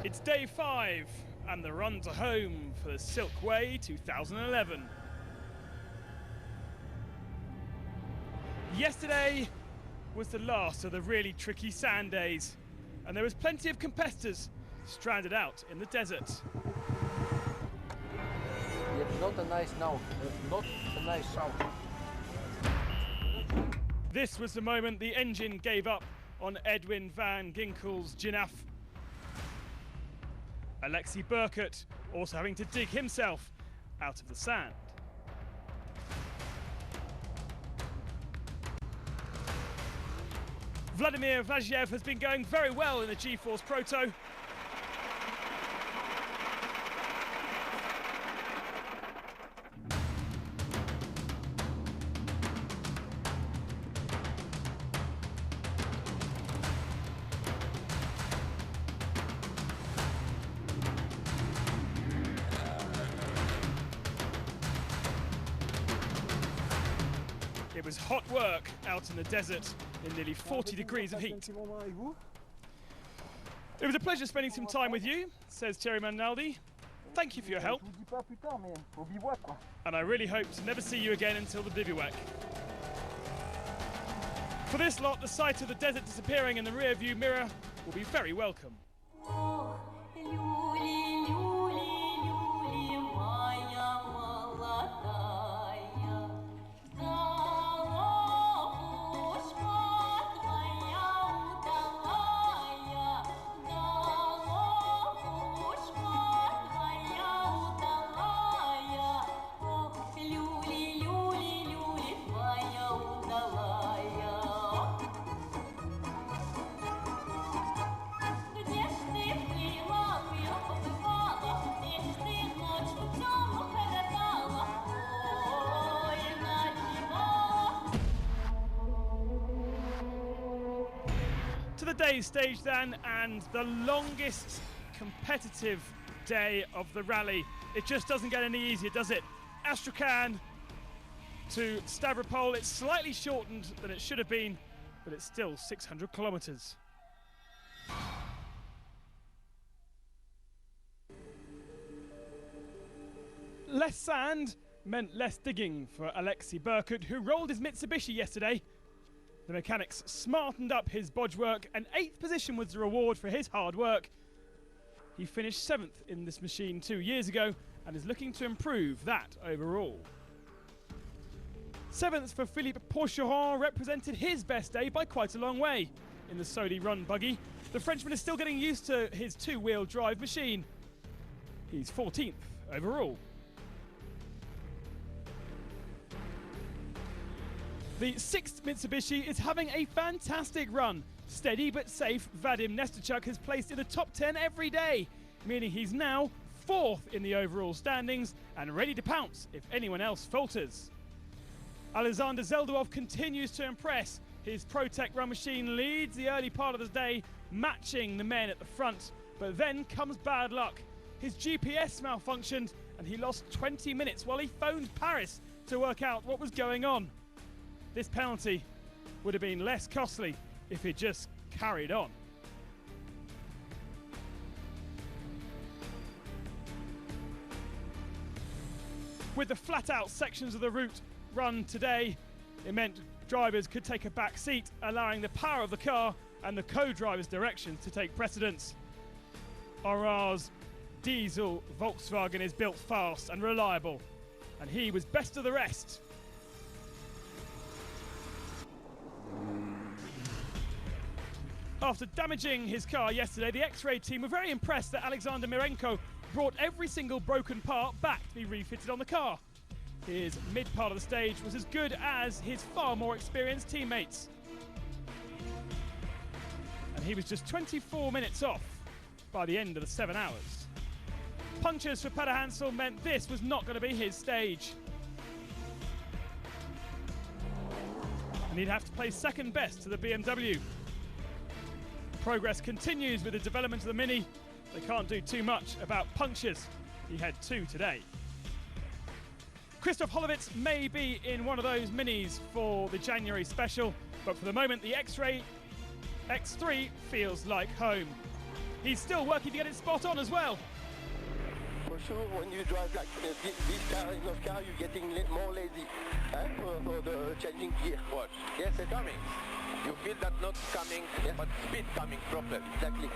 It's day 5 and the run to home for the Silkway 2011. Yesterday was the last of the really tricky sand days, and there was plenty of competitors stranded out in the desert. Not a nice note, not a nice shout. This was the moment the engine gave up on Edwin van Ginkel's Ginaf. Alexey Burkert also having to dig himself out of the sand. Vladimir Vazhiev has been going very well in the G-Force Proto. It was hot work out in the desert in nearly 40 degrees of heat. It was a pleasure spending some time with you, says Thierry Manaldi. Thank you for your help. And I really hope to never see you again until the bivouac. For this lot, the sight of the desert disappearing in the rear view mirror will be very welcome. To the day's stage then, and the longest competitive day of the rally. It just doesn't get any easier, does it? Astrakhan to Stavropol. It's slightly shortened than it should have been, but it's still 600 kilometers. Less sand meant less digging for Alexey Burkert, who rolled his Mitsubishi yesterday. The mechanics smartened up his bodge work, and 8th position was the reward for his hard work. He finished 7th in this machine 2 years ago and is looking to improve that overall. 7th for Philippe Porcheron represented his best day by quite a long way in the Sodi Run buggy. The Frenchman is still getting used to his 2-wheel drive machine. He's 14th overall. The 6th Mitsubishi is having a fantastic run. Steady but safe, Vadim Nesterchuk has placed in the top 10 every day, meaning he's now 4th in the overall standings and ready to pounce if anyone else falters. Alexander Zeldovov continues to impress. His ProTech run machine leads the early part of the day, matching the men at the front, but then comes bad luck. His GPS malfunctioned and he lost 20 minutes while he phoned Paris to work out what was going on. This penalty would have been less costly if he'd just carried on. With the flat-out sections of the route run today, it meant drivers could take a back seat, allowing the power of the car and the co-driver's direction to take precedence. Auror's diesel Volkswagen is built fast and reliable, and he was best of the rest. After damaging his car yesterday, the X-Ray team were very impressed that Alexander Mirenko brought every single broken part back to be refitted on the car. His mid part of the stage was as good as his far more experienced teammates. And he was just 24 minutes off by the end of the 7 hours. Punctures for Petter Hansel meant this was not going to be his stage. And he'd have to play second best to the BMW. Progress continues with the development of the Mini. They can't do too much about punctures. He had 2 today. Christoph Holovitz may be in one of those Minis for the January special, but for the moment the X-Ray X3 feels like home. He's still working to get it spot on as well. For sure, when you drive like this kind of car, you're getting more lazy for the changing gear. Watch. Yes, it's coming. You feel that not coming, yes, but speed coming properly. Exactly.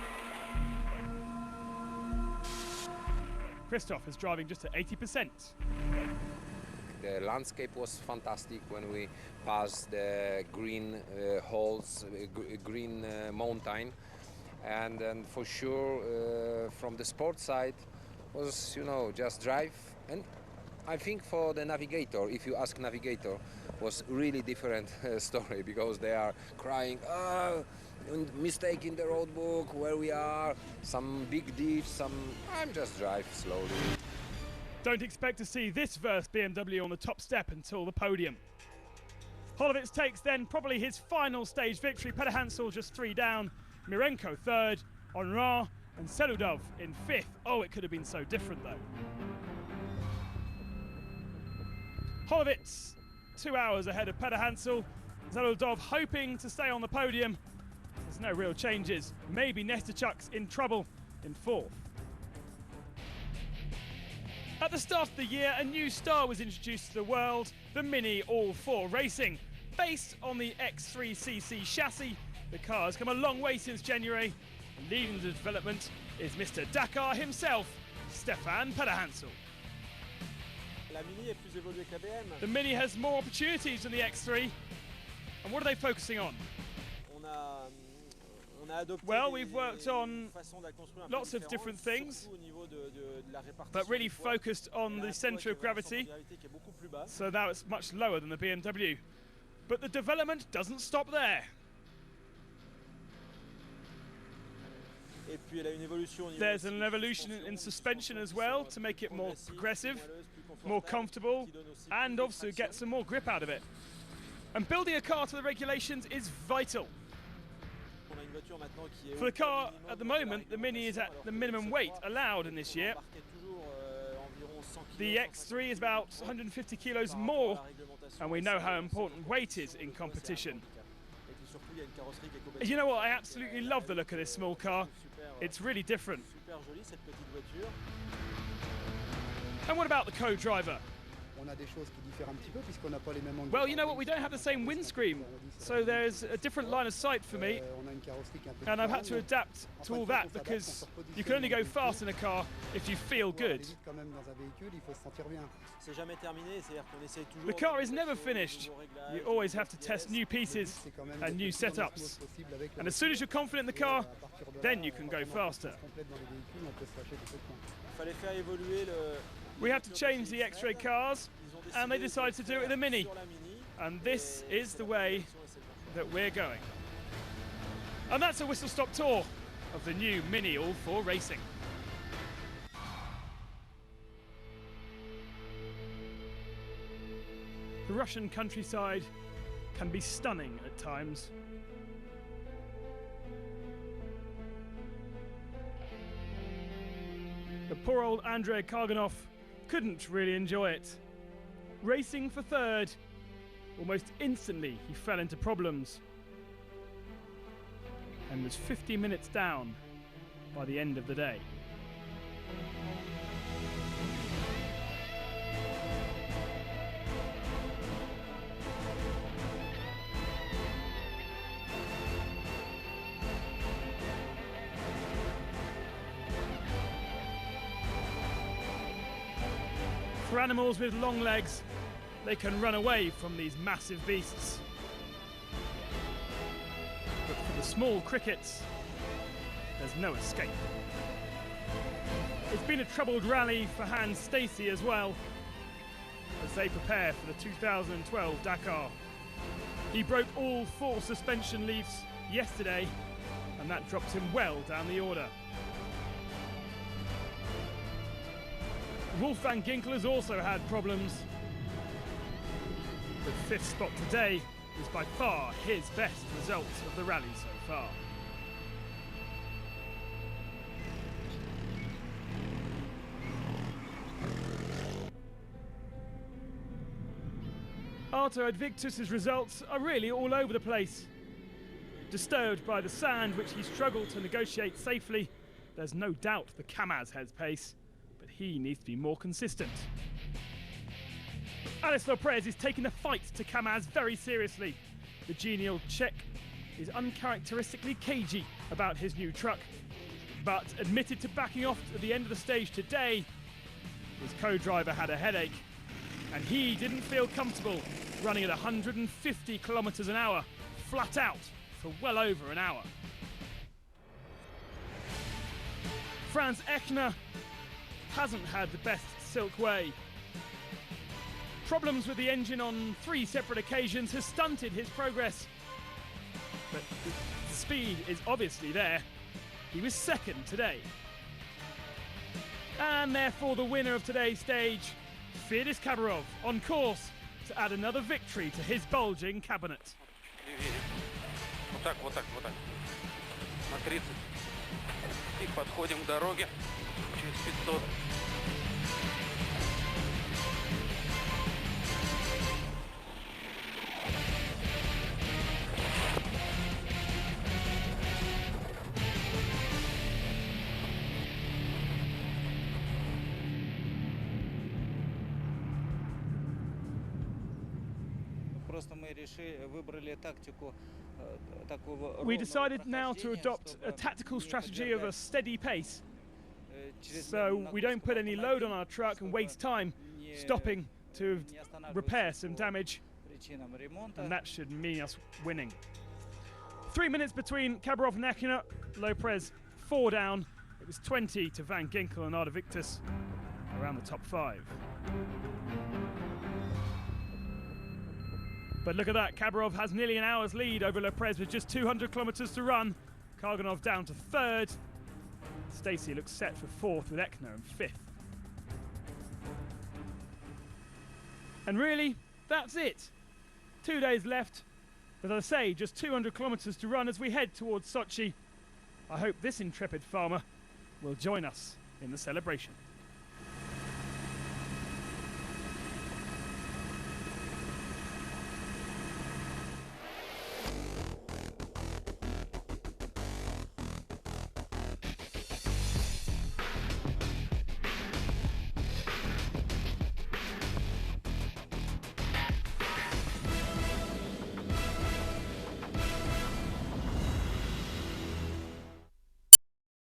Christoph is driving just at 80%. The landscape was fantastic when we passed the green hills, green mountain, and for sure from the sports side was, you know, just drive. And I think for the navigator, if you ask navigator, was really different story, because they are crying, oh, mistake in the road book, where we are, some big ditch, I'm just drive slowly. Don't expect to see this Verse BMW on the top step until the podium. Holovitz takes then probably his final stage victory. Petter Hansel just 3 down, Mirenko 3rd, Honra and Seludov in 5th. Oh, it could have been so different though. Holovitz 2 hours ahead of Petter Hansel. Seludov hoping to stay on the podium. There's no real changes. Maybe Nestychuk's in trouble in 4th. At the start of the year, a new star was introduced to the world, the Mini All4 Racing. Based on the X3cc chassis, the car has come a long way since January. Leading the development is Mr. Dakar himself, Stefan Petter Hansel. The Mini has more opportunities than the X3. And what are they focusing on? Well, we've worked on lots of different things, but really focused on the centre of gravity, so now it's much lower than the BMW. But the development doesn't stop there. There's an evolution in suspension as well to make it more progressive, more comfortable, and also get some more grip out of it. And building a car to the regulations is vital. For the car at the moment, the Mini is at the minimum weight allowed in this year. The X3 is about 150 kilos more, and we know how important weight is in competition. You know what, I absolutely love the look of this small car. It's really different. And what about the co-driver? Well, you know what, we don't have the same windscreen, so there's a different line of sight for me, and I've had to adapt to all that, because you can only go fast in a car if you feel good. The car is never finished. You always have to test new pieces and new setups, and as soon as you're confident in the car, then you can go faster. We had to change the X-Ray cars, and they decided to do it with a Mini. And this is the way that we're going. And that's a whistle-stop tour of the new Mini All4 Racing. The Russian countryside can be stunning at times. But poor old Andrei Karganov couldn't really enjoy it. Racing for 3rd, almost instantly he fell into problems and was 50 minutes down by the end of the day. For animals with long legs, they can run away from these massive beasts. But for the small crickets, there's no escape. It's been a troubled rally for Hans Stacey as well, as they prepare for the 2012 Dakar. He broke all 4 suspension leaves yesterday, and that drops him well down the order. Wolfgang Ginkel has also had problems. The 5th spot today is by far his best result of the rally so far. Arto Advictus' results are really all over the place. Disturbed by the sand, which he struggled to negotiate safely, There's no doubt the Kamaz has pace, but he needs to be more consistent. Alex Lopez is taking the fight to Kamaz very seriously. The genial Czech is uncharacteristically cagey about his new truck, but admitted to backing off at the end of the stage today. His co-driver had a headache, and he didn't feel comfortable running at 150 kilometers an hour, flat out, for well over an hour. Franz Echner hasn't had the best silk way. Problems with the engine on 3 separate occasions has stunted his progress. But the speed is obviously there. He was second today. And therefore the winner of today's stage, Fedis Khabarov, on course to add another victory to his bulging cabinet. Вот так, вот так, вот так. На 30. И подходим к дороге через 500. We decided now to adopt a tactical strategy of a steady pace, so we don't put any load on our truck and waste time stopping to repair some damage, and that should mean us winning. 3 minutes between Khabarov and Echner. Lopez 4 down. It was 20 to Van Ginkel and Arda Victus around the top 5. But look at that, Khabarov has nearly an hour's lead over Lopez with just 200 kilometers to run. Karganov down to 3rd. Stacey looks set for 4th with Echner in 5th. And really, that's it. 2 days left. As I say, just 200 kilometers to run as we head towards Sochi. I hope this intrepid farmer will join us in the celebration.